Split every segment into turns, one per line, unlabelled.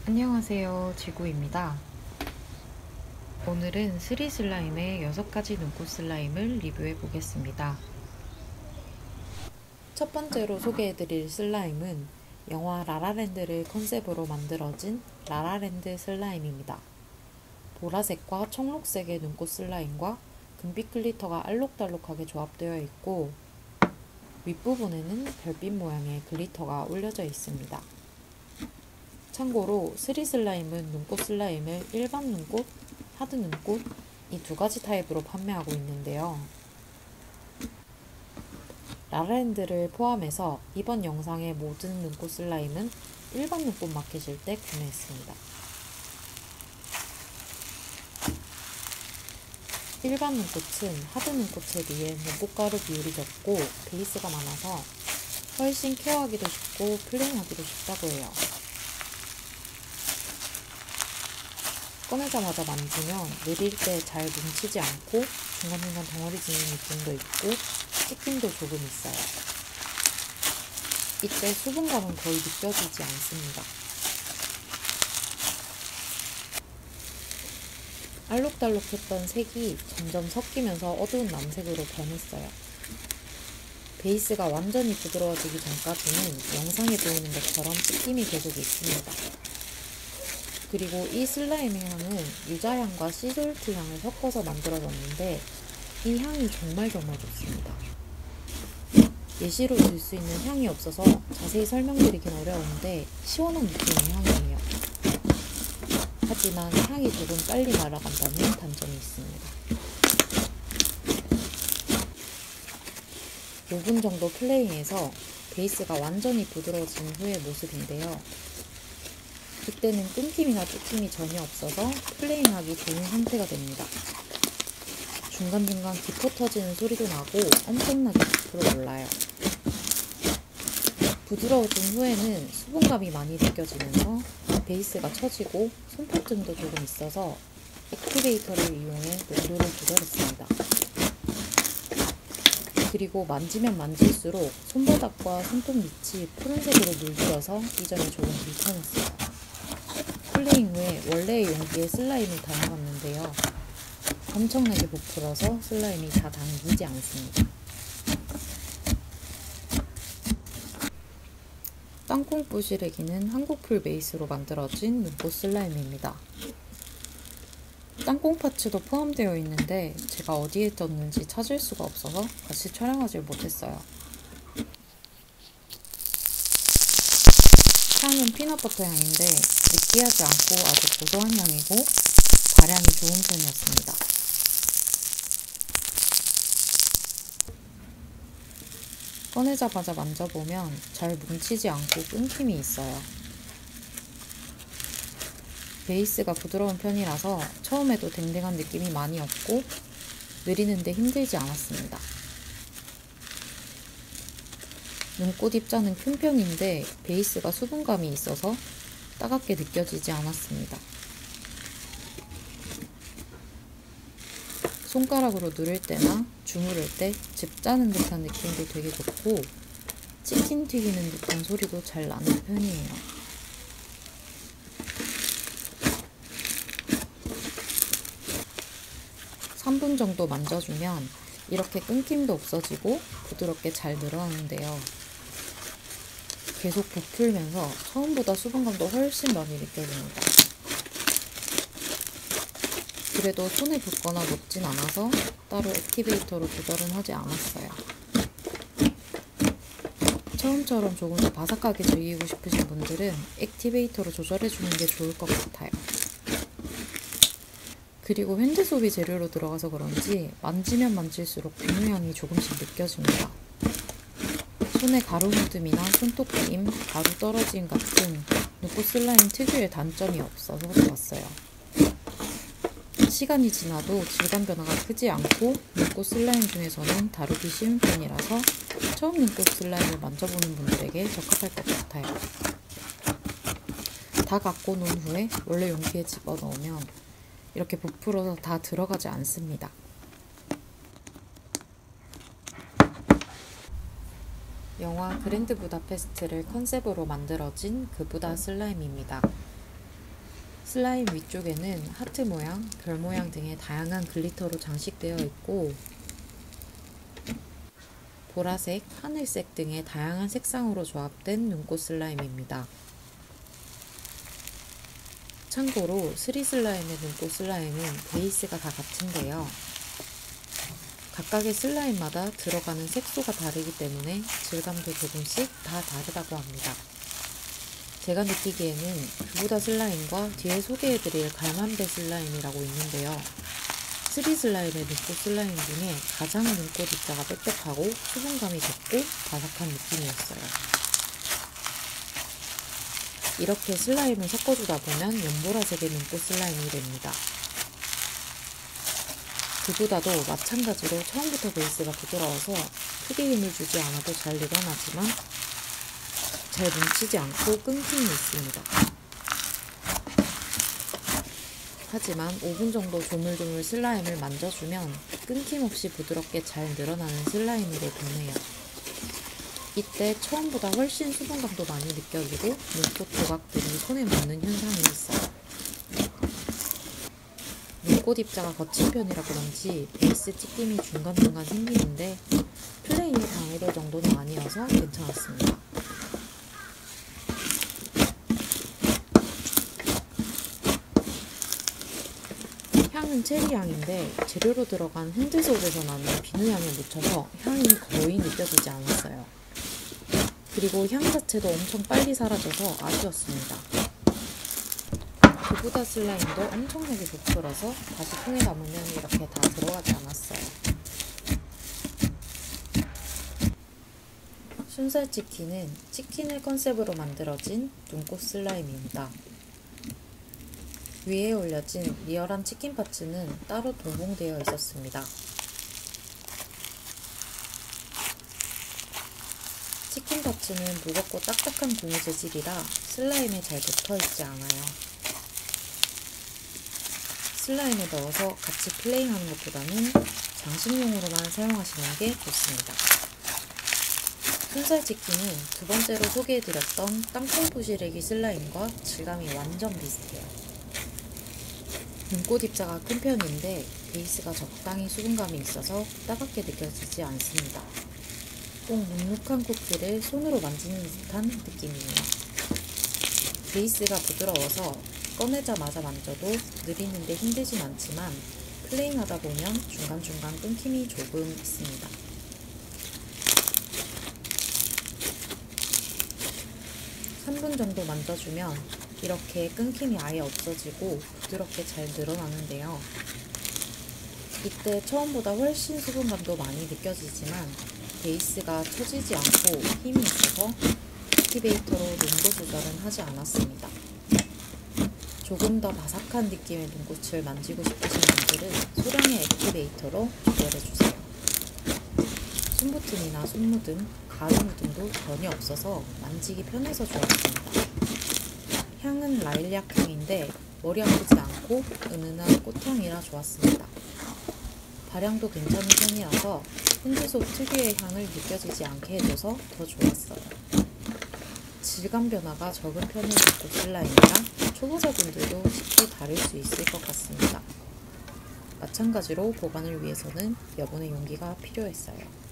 안녕하세요, 지구입니다. 오늘은 스리 슬라임의 6가지 눈꽃 슬라임을 리뷰해 보겠습니다. 첫 번째로 소개해드릴 슬라임은 영화 라라랜드를 컨셉으로 만들어진 라라랜드 슬라임입니다. 보라색과 청록색의 눈꽃 슬라임과 금빛 글리터가 알록달록하게 조합되어 있고 윗부분에는 별빛 모양의 글리터가 올려져 있습니다. 참고로 스리 슬라임은 눈꽃 슬라임을 일반 눈꽃, 하드 눈꽃 이 두 가지 타입으로 판매하고 있는데요. 라라랜드를 포함해서 이번 영상의 모든 눈꽃 슬라임은 일반 눈꽃 마켓일 때 구매했습니다. 일반 눈꽃은 하드 눈꽃에 비해 눈꽃가루 비율이 적고 베이스가 많아서 훨씬 케어하기도 쉽고 플레잉하기도 쉽다고 해요. 꺼내자마자 만지면 내릴 때 잘 뭉치지 않고 중간중간 덩어리 지는 느낌도 있고 찢김도 조금 있어요. 이때 수분감은 거의 느껴지지 않습니다. 알록달록했던 색이 점점 섞이면서 어두운 남색으로 변했어요. 베이스가 완전히 부드러워지기 전까지는 영상에 보이는 것처럼 찢김이 계속 있습니다. 그리고 이 슬라임의 향은 유자향과 씨솔트 향을 섞어서 만들어졌는데 이 향이 정말 좋습니다. 예시로 들 수 있는 향이 없어서 자세히 설명드리긴 어려운데 시원한 느낌의 향이에요. 하지만 향이 조금 빨리 날아간다는 단점이 있습니다. 5분 정도 플레잉해서 베이스가 완전히 부드러워진 후의 모습인데요. 이때는 끊김이나 뜯김이 전혀 없어서 플레잉하기 좋은 상태가 됩니다. 중간중간 기포 터지는 소리도 나고 엄청나게 부풀어 올라요. 부드러워진 후에는 수분감이 많이 느껴지면서 베이스가 처지고 손톱증도 조금 있어서 액티베이터를 이용해 농도를 조절했습니다. 그리고 만지면 만질수록 손바닥과 손톱 밑이 푸른색으로 물들어서 이 점이 조금 불편했어요. 플레잉 후에 원래의 용기에 슬라임을 담아봤는데요. 엄청나게 부풀어서 슬라임이 다 당기지 않습니다. 땅콩 부시래기는 한국풀 베이스로 만들어진 눈꽃 슬라임입니다. 땅콩 파츠도 포함되어 있는데 제가 어디에 떴는지 찾을 수가 없어서 같이 촬영하지 못했어요. 향은 피넛버터 향인데 느끼하지 않고 아주 고소한 향이고 발향이 좋은 편이었습니다. 꺼내자마자 만져보면 잘 뭉치지 않고 끊김이 있어요. 베이스가 부드러운 편이라서 처음에도 댕댕한 느낌이 많이 없고 느리는데 힘들지 않았습니다. 눈꽃 입자는 큰 편인데 베이스가 수분감이 있어서 따갑게 느껴지지 않았습니다. 손가락으로 누를 때나 주무를 때 즙 짜는 듯한 느낌도 되게 좋고 치킨 튀기는 듯한 소리도 잘 나는 편이에요. 한 3분 정도 만져주면 이렇게 끊김도 없어지고 부드럽게 잘 늘어나는데요. 계속 부풀면서 처음보다 수분감도 훨씬 많이 느껴집니다. 그래도 손에 붙거나 녹진 않아서 따로 액티베이터로 조절은 하지 않았어요. 처음처럼 조금 더 바삭하게 즐기고 싶으신 분들은 액티베이터로 조절해주는 게 좋을 것 같아요. 그리고 현재 소비 재료로 들어가서 그런지 만지면 만질수록 비누향이 조금씩 느껴집니다. 손에 가루 묻음이나 손톱 끼임, 가루 떨어짐 같은 눈꽃 슬라임 특유의 단점이 없어서 좋았어요. 시간이 지나도 질감 변화가 크지 않고 눈꽃 슬라임 중에서는 다루기 쉬운 편이라서 처음 눈꽃 슬라임을 만져보는 분들에게 적합할 것 같아요. 다 갖고 논 후에 원래 용기에 집어넣으면 이렇게 부풀어서 다 들어가지 않습니다. 영화 그랜드 부다페스트를 컨셉으로 만들어진 그 부다 슬라임입니다. 슬라임 위쪽에는 하트 모양, 별 모양 등의 다양한 글리터로 장식되어 있고 보라색, 하늘색 등의 다양한 색상으로 조합된 눈꽃 슬라임입니다. 참고로 3슬라임의 눈꽃 슬라임은 베이스가 다 같은데요. 각각의 슬라임마다 들어가는 색소가 다르기 때문에 질감도 조금씩 다 다르다고 합니다. 제가 느끼기에는 그보다 슬라임과 뒤에 소개해드릴 갈만배 슬라임이라고 있는데요. 3슬라임의 눈꽃 슬라임 중에 가장 눈꽃 입자가 빽빽하고 수분감이 적고 바삭한 느낌이었어요. 이렇게 슬라임을 섞어주다 보면 연보라색의 눈꽃 슬라임이 됩니다. 그보다도 마찬가지로 처음부터 베이스가 부드러워서 크게 힘을 주지 않아도 잘 늘어나지만 잘 뭉치지 않고 끊김이 있습니다. 하지만 5분 정도 조물조물 슬라임을 만져주면 끊김없이 부드럽게 잘 늘어나는 슬라임으로 변해요. 이때 처음보다 훨씬 수분감도 많이 느껴지고 눈꽃 조각들이 손에 묻는 현상이 있어요. 눈꽃 입자가 거친 편이라 그런지 베이스 찢김이 중간중간 생기는데 플레인이 방해될 정도는 아니어서 괜찮았습니다. 향은 체리향인데 재료로 들어간 흔들솔에서 나는 비누향에 묻혀서 향이 거의 느껴지지 않았어요. 그리고 향 자체도 엄청 빨리 사라져서 아쉬웠습니다. 그보다 슬라임도 엄청나게 독특해서 다시 통에 담으면 이렇게 다 들어가지 않았어요. 순살 치킨은 치킨을 컨셉으로 만들어진 눈꽃 슬라임입니다. 위에 올려진 리얼한 치킨 파츠는 따로 동봉되어 있었습니다. 치킨 파츠는 무겁고 딱딱한 고무 재질이라 슬라임에 잘 붙어있지 않아요. 슬라임에 넣어서 같이 플레잉하는 것보다는 장식용으로만 사용하시는 게 좋습니다. 순살 치킨은 두 번째로 소개해드렸던 땅콩 부시래기 슬라임과 질감이 완전 비슷해요. 눈꽃 입자가 큰 편인데 베이스가 적당히 수분감이 있어서 따갑게 느껴지지 않습니다. 꼭 눅눅한 쿠키를 손으로 만지는 듯한 느낌이에요. 베이스가 부드러워서 꺼내자마자 만져도 느리는데 힘들진 않지만 플레잉하다 보면 중간중간 끊김이 조금 있습니다. 한 3분 정도 만져주면 이렇게 끊김이 아예 없어지고 부드럽게 잘 늘어나는데요. 이때 처음보다 훨씬 수분감도 많이 느껴지지만 베이스가 처지지 않고 힘이 있어서 액티베이터로 농도 조절은 하지 않았습니다. 조금 더 바삭한 느낌의 눈꽃을 만지고 싶으신 분들은 소량의 액티베이터로 조절해주세요. 손붙음이나 손무듬, 가루 묻음도 전혀 없어서 만지기 편해서 좋았습니다. 향은 라일락 향인데 머리 아프지 않고 은은한 꽃향이라 좋았습니다. 발향도 괜찮은 편이라서 흔들소 특유의 향을 느껴지지 않게 해줘서 더 좋았어요. 질감 변화가 적은 편의 눈꽃 슬라임이라 초보자분들도 쉽게 다룰 수 있을 것 같습니다. 마찬가지로 보관을 위해서는 여분의 용기가 필요했어요.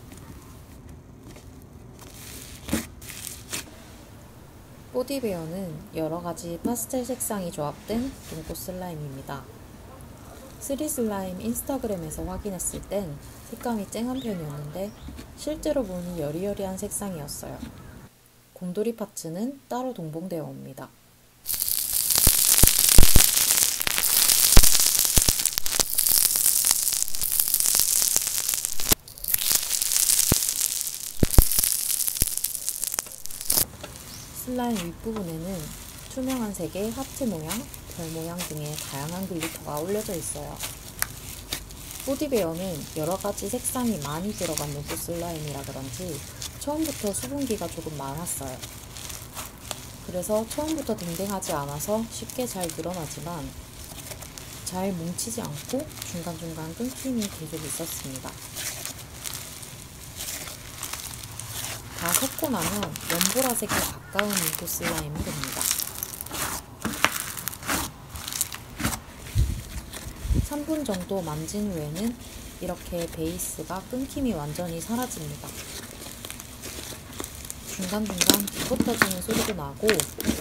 보디베어는 여러가지 파스텔 색상이 조합된 눈꽃 슬라임입니다. 3슬라임 인스타그램에서 확인했을 땐 색감이 쨍한 편이었는데 실제로 보니 여리여리한 색상이었어요. 곰돌이 파츠는 따로 동봉되어 옵니다. 슬라임 윗부분에는 투명한 색의 하트 모양, 별 모양 등의 다양한 글리터가 올려져 있어요. 보디베어는 여러가지 색상이 많이 들어간 눈꽃 슬라임이라 그런지 처음부터 수분기가 조금 많았어요. 그래서 처음부터 댕댕하지 않아서 쉽게 잘 늘어나지만 잘 뭉치지 않고 중간중간 끊김이 계속 있었습니다. 다 섞고 나면 연보라색에 가까운 눈꽃 슬라임이 됩니다. 3분 정도 만진 후에는 이렇게 베이스가 끊김이 완전히 사라집니다. 중간중간 기포 터지는 소리도 나고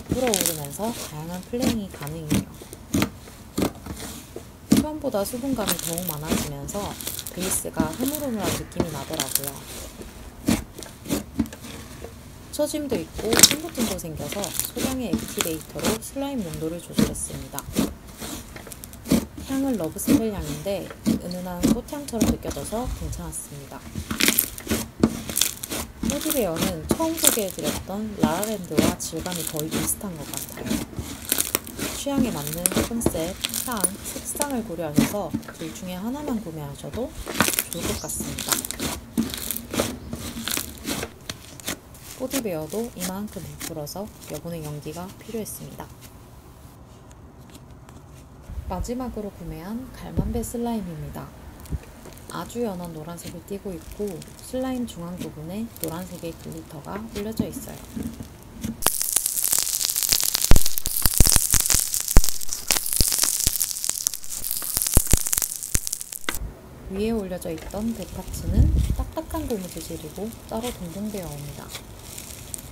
불어오르면서 다양한 플레잉이 가능해요. 처음보다 수분감이 더욱 많아지면서 베이스가 흐물흐물한 느낌이 나더라고요. 처짐도 있고 손버튼도 생겨서 소량의 액티베이터로 슬라임 농도를 조절했습니다. 향은 러브스펠 향인데 은은한 꽃향처럼 느껴져서 괜찮았습니다. 보디베어는 처음 소개해드렸던 라라랜드와 질감이 거의 비슷한 것 같아요. 취향에 맞는 컨셉, 향, 색상을 고려하셔서 둘 중에 하나만 구매하셔도 좋을 것 같습니다. 보디베어도 이만큼 부풀어서 여분의 연기가 필요했습니다. 마지막으로 구매한 갈만배 슬라임입니다. 아주 연한 노란색을 띠고 있고 슬라임 중앙 부분에 노란색의 글리터가 올려져 있어요. 위에 올려져 있던 백파츠는 딱딱한 고무 재질이고 따로 동봉되어 옵니다.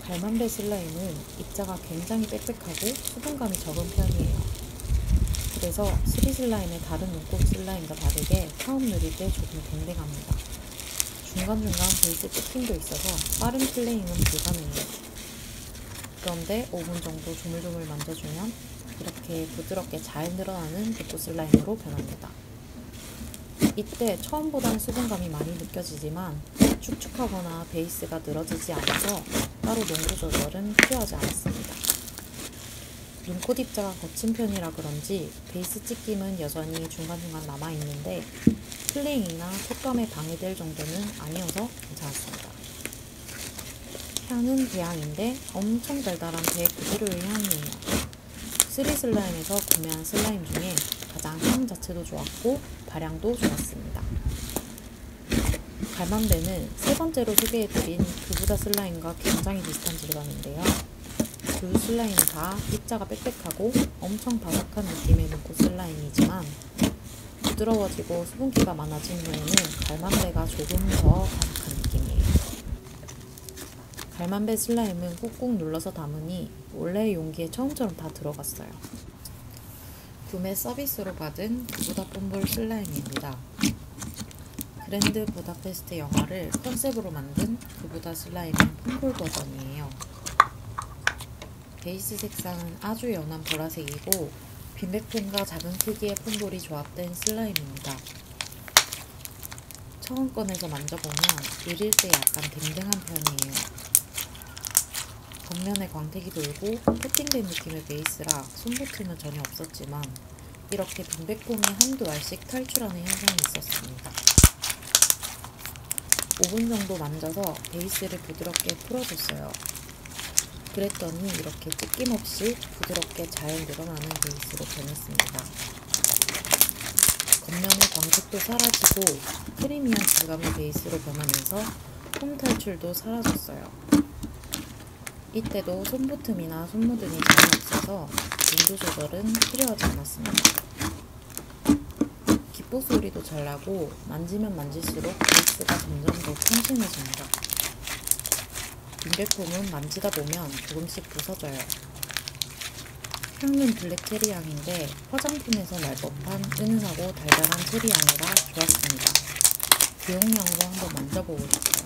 갈만배 슬라임은 입자가 굉장히 빽빽하고 수분감이 적은 편이에요. 그래서 3 슬라임의 다른 눈곱 슬라임과 다르게 처음 누릴 때 조금 댕댕합니다. 중간중간 베이스 뜯김도 있어서 빠른 플레잉은 불가능해요. 그런데 5분 정도 조물조물 만져주면 이렇게 부드럽게 잘 늘어나는 눈곱 슬라임으로 변합니다. 이때 처음보다는 수분감이 많이 느껴지지만 축축하거나 베이스가 늘어지지 않아서 따로 농도 조절은 필요하지 않았습니다. 눈꽃 입자가 거친 편이라 그런지 베이스 찢김은 여전히 중간중간 남아있는데 플레잉이나 촉감에 방해될 정도는 아니어서 괜찮았습니다. 향은 배향인데 엄청 달달한 배 그대로의 향이에요. 3 슬라임에서 구매한 슬라임 중에 가장 향 자체도 좋았고 발향도 좋았습니다. 갈만배는 세 번째로 소개해드린 그부다 슬라임과 굉장히 비슷한 질감인데요. 두 슬라임은 다 입자가 빽빽하고 엄청 바삭한 느낌의 눈꽃 슬라임이지만 부드러워지고 수분기가 많아진 후에는 갈만배가 조금 더 바삭한 느낌이에요. 갈만배 슬라임은 꾹꾹 눌러서 담으니 원래의 용기에 처음처럼 다 들어갔어요. 구매 서비스로 받은 그부다 뽐볼 슬라임입니다. 그랜드 부다페스트 영화를 컨셉으로 만든 그부다 슬라임의 폼볼 버전이에요. 베이스 색상은 아주 연한 보라색이고 빈백펜과 작은 크기의 폼볼이 조합된 슬라임입니다. 처음 꺼내서 만져보면 누릴 때 약간 댕댕한 편이에요. 겉면에 광택이 돌고 코팅된 느낌의 베이스라 손버튼은 전혀 없었지만 이렇게 빈백폼이 한두 알씩 탈출하는 현상이 있었습니다. 5분 정도 만져서 베이스를 부드럽게 풀어줬어요. 그랬더니 이렇게 찢김 없이 부드럽게 잘 늘어나는 베이스로 변했습니다. 겉면의 광택도 사라지고 크리미한 질감의 베이스로 변하면서 폼 탈출도 사라졌어요. 이때도 손붙음이나 손모든이 전혀 없어서 온도 조절은 필요하지 않았습니다. 기포 소리도 잘 나고 만지면 만질수록 베이스가 점점 더 튼튼해집니다. 빈백폼은 만지다 보면 조금씩 부서져요. 향은 블랙 체리 향인데 화장품에서 날 법한 은은하고 달달한 체리 향이라 좋았습니다. 대용량으로 한번 만져보고 싶어요.